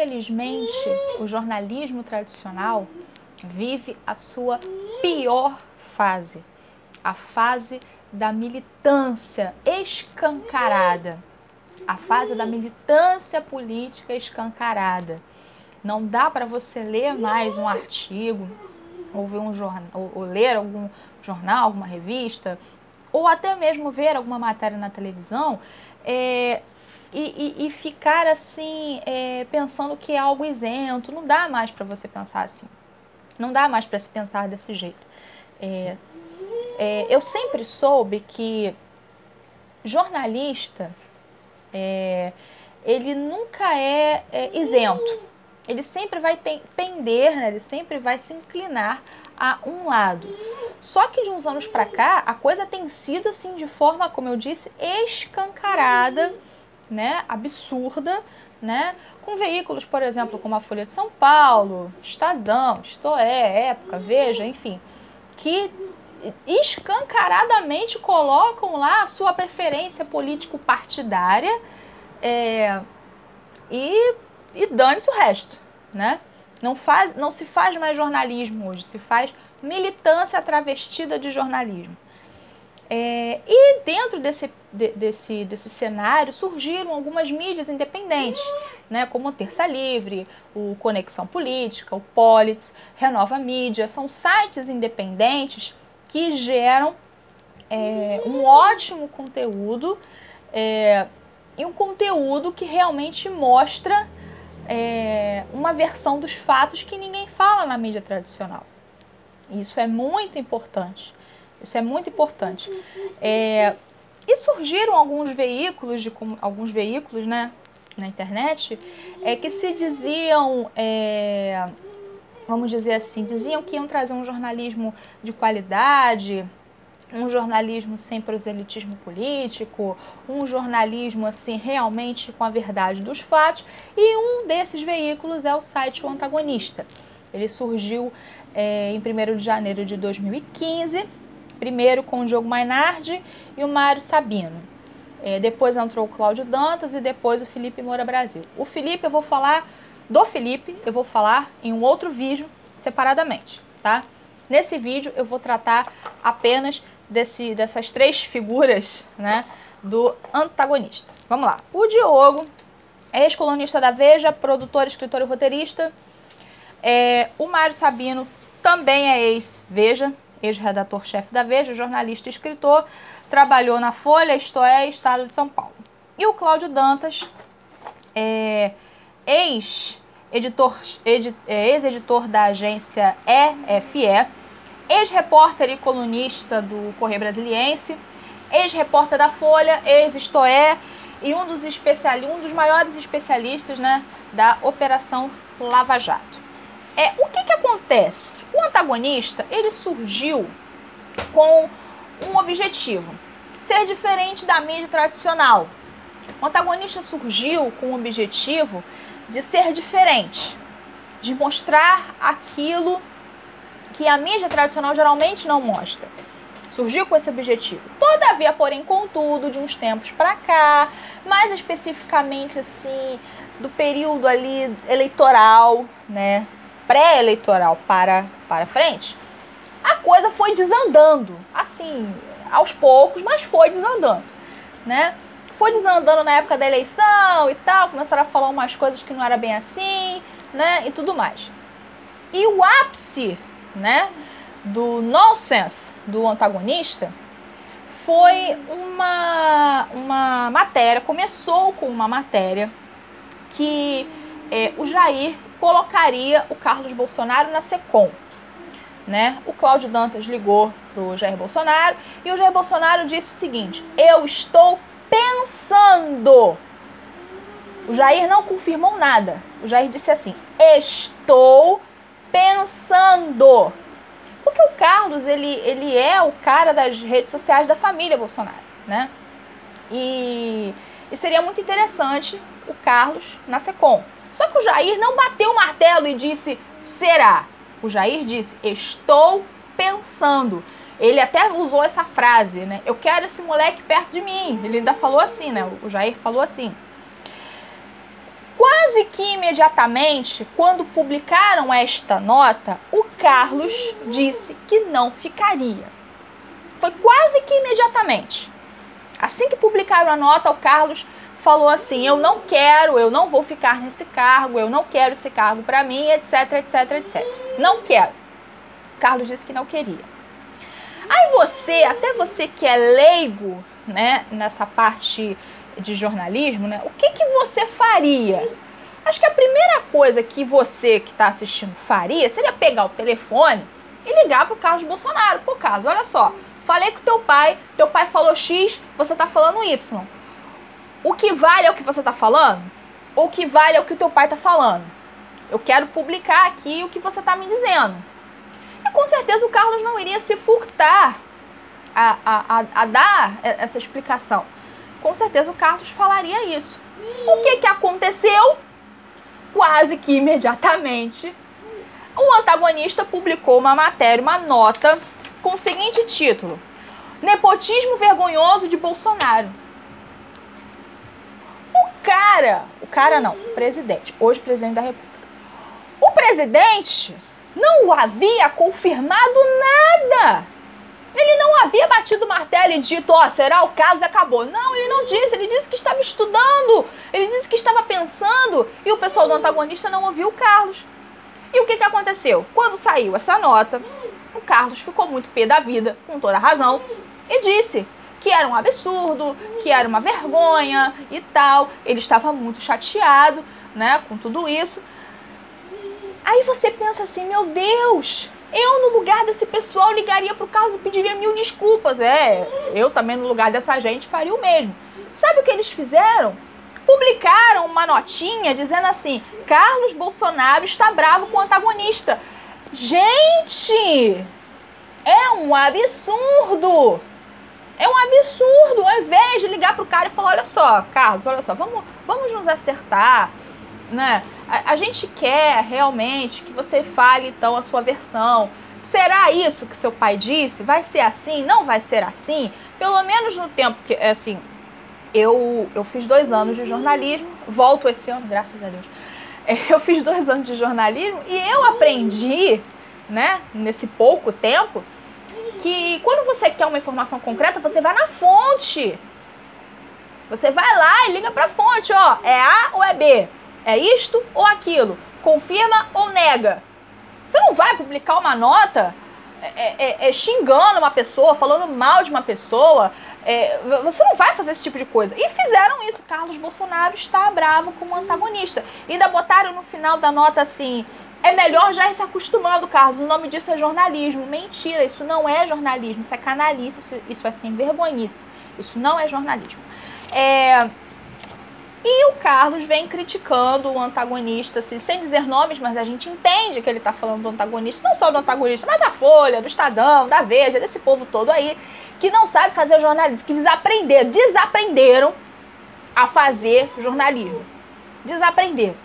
infelizmente, o jornalismo tradicional vive a sua pior fase, a fase da militância escancarada, a fase da militância política escancarada. Não dá para você ler mais um artigo, ou ver um jornal, ou ler algum jornal, alguma revista, ou até mesmo ver alguma matéria na televisão e ficar assim, pensando que é algo isento. Não dá mais para você pensar assim. Não dá mais para se pensar desse jeito. Eu sempre soube que jornalista, ele nunca é isento. Ele sempre vai pender, né? Ele sempre vai se inclinar a um lado. Só que de uns anos para cá, a coisa tem sido assim de forma, como eu disse, escancarada, né? Absurda, né? Com veículos, por exemplo, como a Folha de São Paulo, Estadão, Isto É, Época, Veja, enfim, que escancaradamente colocam lá a sua preferência político-partidária e dane-se o resto, né? Não se faz mais jornalismo hoje, se faz militância travestida de jornalismo. E dentro desse cenário surgiram algumas mídias independentes, né, como o Terça Livre, o Conexão Política, o Politics, Renova Mídia. São sites independentes que geram um ótimo conteúdo e um conteúdo que realmente mostra uma versão dos fatos que ninguém fala na mídia tradicional. Isso é muito importante. Isso é muito importante. E surgiram alguns veículos, né, na internet que se diziam, vamos dizer assim, diziam que iam trazer um jornalismo de qualidade, um jornalismo sem proselitismo político, um jornalismo assim realmente com a verdade dos fatos. E um desses veículos é o site O Antagonista. Ele surgiu em 1º de janeiro de 2015, primeiro com o Diogo Mainardi e o Mário Sabino. Depois entrou o Cláudio Dantas e depois o Felipe Moura Brasil. O Felipe, eu vou falar em um outro vídeo separadamente, tá? Nesse vídeo eu vou tratar apenas dessas 3 figuras, né, do antagonista. Vamos lá. O Diogo é ex-colunista da Veja, produtor, escritor e roteirista. O Mário Sabino também é ex-Veja, ex-redator-chefe da Veja, jornalista e escritor. Trabalhou na Folha, Isto É, Estado de São Paulo. E o Cláudio Dantas, ex-editor da agência EFE, ex-repórter e colunista do Correio Brasiliense, ex-repórter da Folha, ex-Isto É, e um dos maiores especialistas, né, da Operação Lava Jato. O que acontece? O antagonista, ele surgiu com um objetivo: ser diferente da mídia tradicional. O antagonista surgiu com o objetivo de ser diferente, de mostrar aquilo que a mídia tradicional geralmente não mostra. Surgiu com esse objetivo. Todavia, porém, contudo, de uns tempos para cá, mais especificamente assim, do período ali eleitoral, né, pré-eleitoral para frente, a coisa foi desandando, assim, aos poucos, mas foi desandando, né? Foi desandando na época da eleição e tal, começaram a falar umas coisas que não era bem assim, né, e tudo mais. E o ápice, né, do nonsense do antagonista foi uma matéria, começou com uma matéria que o Jair colocaria o Carlos Bolsonaro na SECOM, né? O Cláudio Dantas ligou para o Jair Bolsonaro e o Jair Bolsonaro disse o seguinte: eu estou pensando. O Jair não confirmou nada. O Jair disse assim: estou pensando. Porque o Carlos, ele é o cara das redes sociais da família Bolsonaro, né? E seria muito interessante o Carlos na SECOM. Só que o Jair não bateu o martelo e disse, será? O Jair disse, estou pensando. Ele até usou essa frase, né? Eu quero esse moleque perto de mim. Ele ainda falou assim, né? O Jair falou assim. Quase Quase que imediatamente, quando publicaram esta nota, o Carlos disse que não ficaria. Foi quase que imediatamente. Assim que publicaram a nota, o Carlos falou assim: eu não quero, eu não vou ficar nesse cargo, eu não quero esse cargo para mim, etc, etc, etc. Não quero. O Carlos disse que não queria. Aí você, até você que é leigo, né, nessa parte de jornalismo, né, o que você faria? Acho que a primeira coisa que você que está assistindo faria seria pegar o telefone e ligar para o Carlos Bolsonaro. Pô, Carlos, olha só, falei com teu pai falou X, você está falando Y. O que vale é o que você está falando? Ou o que vale é o que o teu pai está falando? Eu quero publicar aqui o que você está me dizendo. E com certeza o Carlos não iria se furtar a dar essa explicação. Com certeza o Carlos falaria isso. O que aconteceu? Quase que imediatamente, o antagonista publicou uma matéria, uma nota, com o seguinte título: Nepotismo vergonhoso de Bolsonaro. O presidente, hoje presidente da República. O presidente não havia confirmado nada. Ele não havia batido o martelo e dito, ó, será o caso e acabou. Não, ele não disse, ele disse que estava estudando, ele disse que estava pensando, e o pessoal do antagonista não ouviu o Carlos. E o que aconteceu? Quando saiu essa nota, o Carlos ficou muito pé da vida, com toda a razão, e disse que era um absurdo, que era uma vergonha e tal. Ele estava muito chateado, né, com tudo isso. Aí você pensa assim, meu Deus, eu no lugar desse pessoal ligaria pro Carlos e pediria 1000 desculpas. Eu também no lugar dessa gente faria o mesmo. Sabe o que eles fizeram? Publicaram uma notinha dizendo assim: Carlos Bolsonaro está bravo com o antagonista. Gente, é um absurdo. É um absurdo. Ao invés de ligar pro cara e falar, olha só, Carlos, olha só, vamos nos acertar, né? A gente quer realmente que você fale, então, a sua versão. Será isso que seu pai disse? Vai ser assim? Não vai ser assim? Pelo menos no tempo que, assim, eu fiz 2 anos de jornalismo, volto esse ano, graças a Deus. Eu fiz 2 anos de jornalismo e eu aprendi, né, nesse pouco tempo, que quando você quer uma informação concreta, você vai na fonte. Você vai lá e liga pra fonte, ó, é A ou é B? É isto ou aquilo? Confirma ou nega? Você não vai publicar uma nota xingando uma pessoa, falando mal de uma pessoa. Você não vai fazer esse tipo de coisa. E fizeram isso. Carlos Bolsonaro está bravo com o antagonista. E ainda botaram no final da nota assim: é melhor já ir se acostumando, Carlos. O nome disso é jornalismo. Mentira, isso não é jornalismo. Isso é canalice, isso é sem vergonhice. Isso não é jornalismo. E o Carlos vem criticando o antagonista, assim, sem dizer nomes, mas a gente entende que ele está falando do antagonista, não só do antagonista, mas da Folha, do Estadão, da Veja, desse povo todo aí, que não sabe fazer jornalismo, que desaprenderam a fazer jornalismo. Desaprenderam.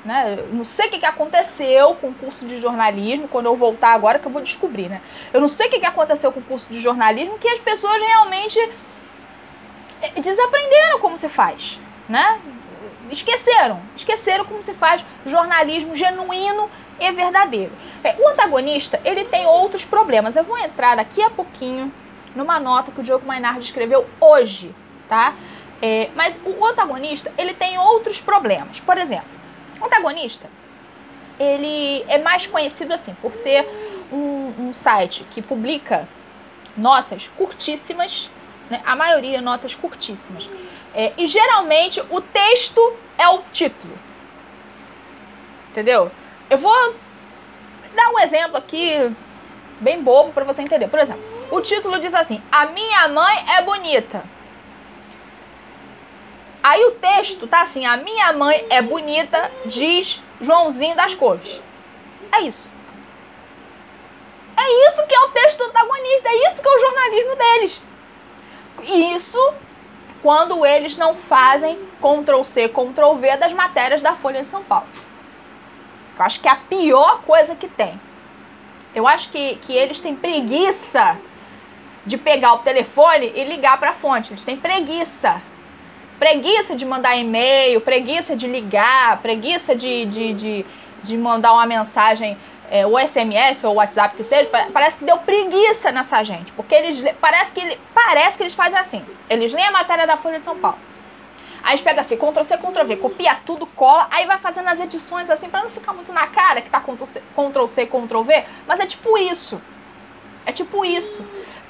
Né? Eu não sei o que aconteceu com o curso de jornalismo, quando eu voltar agora que eu vou descobrir, né? Eu não sei o que aconteceu com o curso de jornalismo, que as pessoas realmente desaprenderam como se faz. Né? Esqueceram como se faz jornalismo genuíno e verdadeiro. O antagonista, ele tem outros problemas. Eu vou entrar daqui a pouquinho numa nota que o Diogo Mainardi escreveu hoje, tá? Mas o antagonista, ele tem outros problemas. Por exemplo, o antagonista, ele é mais conhecido assim, por ser um site que publica notas curtíssimas, né? A maioria notas curtíssimas. E geralmente o texto é o título. Entendeu? Eu vou dar um exemplo aqui bem bobo para você entender. Por exemplo, o título diz assim: a minha mãe é bonita. Aí o texto tá assim: a minha mãe é bonita, diz Joãozinho das Cores. É isso. É isso que é o texto do antagonista. É isso que é o jornalismo deles. Isso quando eles não fazem Ctrl+C, Ctrl+V das matérias da Folha de São Paulo. Eu acho que é a pior coisa que tem. Eu acho que eles têm preguiça de pegar o telefone e ligar para a fonte. Eles têm preguiça. Preguiça de mandar e-mail, preguiça de ligar, preguiça de mandar uma mensagem, o SMS ou o WhatsApp que seja. Parece que deu preguiça nessa gente, porque parece que eles fazem assim. Eles leem a matéria da Folha de São Paulo. Aí eles pegam assim, Ctrl+C, Ctrl+V, copia tudo, cola, aí vai fazendo as edições assim, pra não ficar muito na cara que tá Ctrl+C, Ctrl+V, mas é tipo isso. É tipo isso.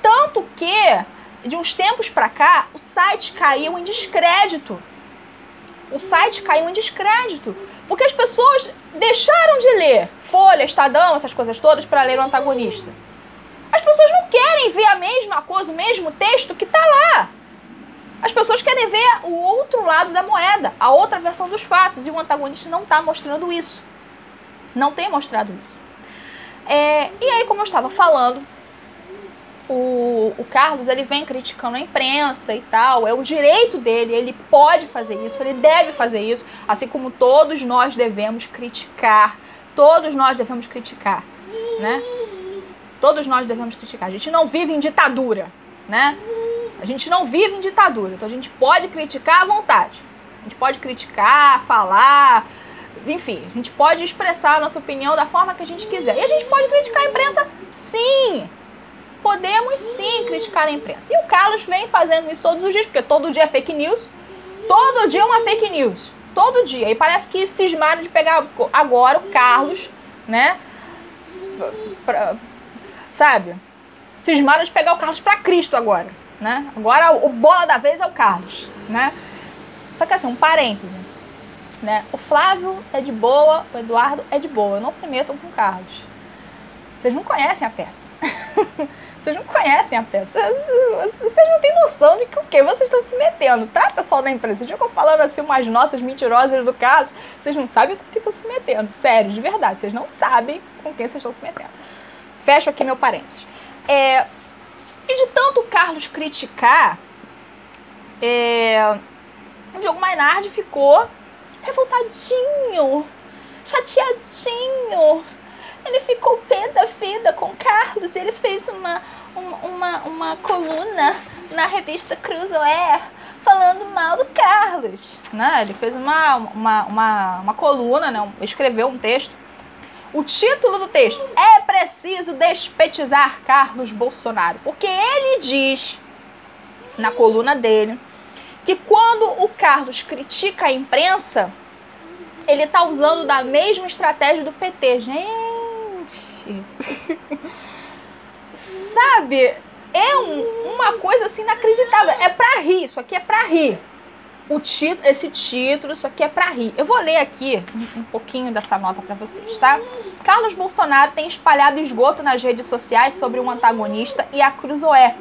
Tanto que, de uns tempos pra cá, o site caiu em descrédito. O site caiu em descrédito. Porque as pessoas deixaram de ler Folha, Estadão, essas coisas todas, pra ler o antagonista. As pessoas não querem ver a mesma coisa, o mesmo texto que tá lá. As pessoas querem ver o outro lado da moeda, a outra versão dos fatos, e o antagonista não está mostrando isso. Não tem mostrado isso. E aí, como eu estava falando, o Carlos, ele vem criticando a imprensa e tal, é o direito dele, ele pode fazer isso, ele deve fazer isso, assim como todos nós devemos criticar, né? Todos nós devemos criticar. A gente não vive em ditadura, né? A gente não vive em ditadura, então a gente pode criticar à vontade. A gente pode criticar, falar, enfim, a gente pode expressar a nossa opinião da forma que a gente quiser. E a gente pode criticar a imprensa, sim. Podemos sim criticar a imprensa. E o Carlos vem fazendo isso todos os dias, porque todo dia é fake news. Todo dia é uma fake news. Todo dia. E parece que cismaram de pegar agora o Carlos, né? Sabe? Cismaram de pegar o Carlos pra Cristo agora. Né? Agora o bola da vez é o Carlos, né? Só que assim, um parêntese, né? O Flávio é de boa, o Eduardo é de boa, não se metam com o Carlos. Vocês não conhecem a peça. Vocês não conhecem a peça. Vocês não têm noção de que o que vocês estão se metendo, tá, pessoal da imprensa? Vocês ficam falando assim umas notas mentirosas do Carlos, vocês não sabem com o que estão se metendo. Sério, de verdade, vocês não sabem com quem vocês estão se metendo. Fecho aqui meu parênteses. E de tanto o Carlos criticar, o Diogo Mainardi ficou revoltadinho, chateadinho. Ele ficou pé da vida com o Carlos. Ele fez uma coluna na revista Cruzoé falando mal do Carlos, né? Ele fez uma coluna, né? Escreveu um texto. O título do texto: é preciso despetizar Carlos Bolsonaro. Porque ele diz, na coluna dele, que quando o Carlos critica a imprensa, ele tá usando da mesma estratégia do PT. Gente, sabe, é uma coisa assim inacreditável. É pra rir, isso aqui é pra rir. Esse título, isso aqui é pra rir. Eu vou ler aqui um pouquinho dessa nota pra vocês, tá? Carlos Bolsonaro tem espalhado esgoto nas redes sociais sobre um antagonista e a Cruzoé.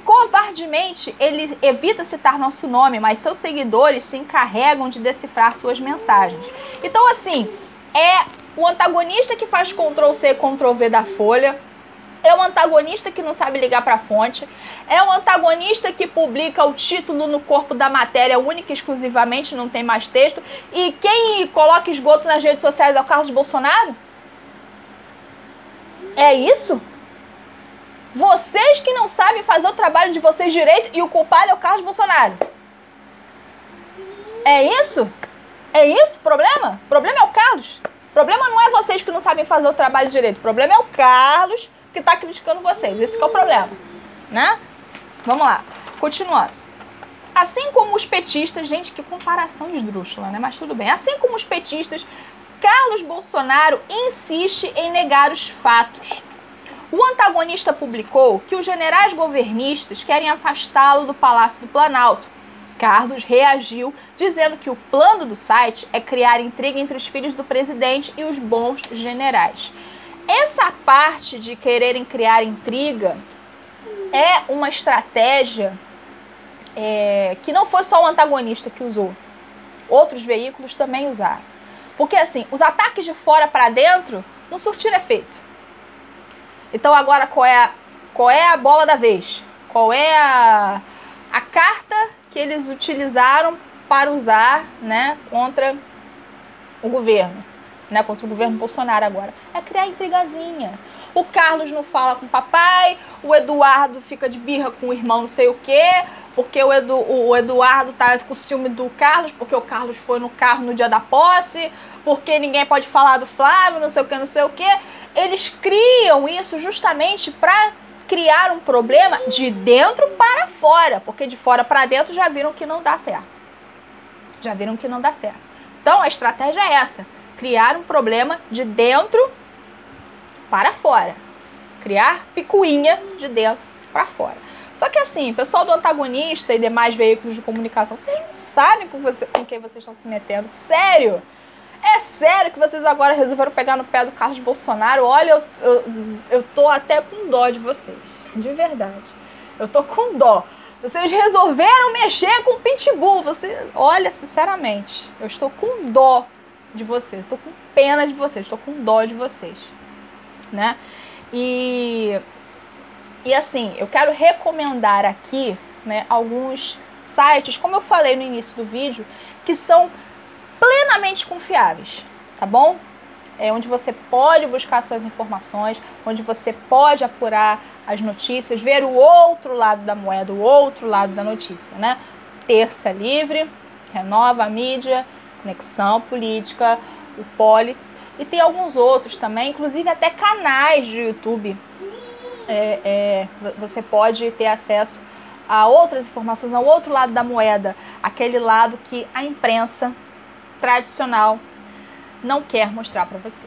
Covardemente, ele evita citar nosso nome, mas seus seguidores se encarregam de decifrar suas mensagens. Então, assim, é o antagonista que faz Ctrl+C, Ctrl+V da Folha. É o antagonista que não sabe ligar para a fonte. É o antagonista que publica o título no corpo da matéria única e exclusivamente, não tem mais texto. E quem coloca esgoto nas redes sociais é o Carlos Bolsonaro? É isso? Vocês que não sabem fazer o trabalho de vocês direito e o culpado é o Carlos Bolsonaro. É isso? É isso o problema? O problema é o Carlos. O problema não é vocês que não sabem fazer o trabalho direito. O problema é o Carlos que está criticando vocês. Esse que é o problema, né? Vamos lá, continuando. Assim como os petistas, gente, que comparação esdrúxula, né? Mas tudo bem. Assim como os petistas, Carlos Bolsonaro insiste em negar os fatos. O antagonista publicou que os generais governistas querem afastá-lo do Palácio do Planalto. Carlos reagiu dizendo que o plano do site é criar intriga entre os filhos do presidente e os bons generais. Essa parte de quererem criar intriga é uma estratégia que não foi só o antagonista que usou. Outros veículos também usaram. Porque assim, os ataques de fora para dentro não surtiram efeito. Então agora qual é a bola da vez? Qual é a carta que eles utilizaram para usar, né, contra o governo? Né, contra o governo Bolsonaro agora? É criar intrigazinha. O Carlos não fala com o papai, o Eduardo fica de birra com o irmão não sei o quê, porque o Eduardo tá com ciúme do Carlos, porque o Carlos foi no carro no dia da posse, porque ninguém pode falar do Flávio, não sei o que, não sei o que. Eles criam isso justamente para criar um problema de dentro para fora, porque de fora para dentro já viram que não dá certo. Já viram que não dá certo. Então a estratégia é essa, criar um problema de dentro para fora. Criar picuinha de dentro para fora. Só que assim, pessoal do Antagonista e demais veículos de comunicação, vocês não sabem com quem vocês estão se metendo. Sério! É sério que vocês agora resolveram pegar no pé do Carlos Bolsonaro? Olha, eu tô até com dó de vocês. De verdade. Eu tô com dó. Vocês resolveram mexer com o Pitbull. Olha, sinceramente, eu estou com dó de vocês. Estou com pena de vocês. Estou com dó de vocês. Né? E assim, eu quero recomendar aqui, né, alguns sites, como eu falei no início do vídeo, que são plenamente confiáveis, tá bom? É onde você pode buscar suas informações, onde você pode apurar as notícias, ver o outro lado da moeda, o outro lado da notícia, né? Terça Livre, Renova a Mídia, Conexão Política, o Politics, e tem alguns outros também, inclusive até canais de YouTube. Você pode ter acesso a outras informações, ao outro lado da moeda, aquele lado que a imprensa tradicional não quer mostrar para você.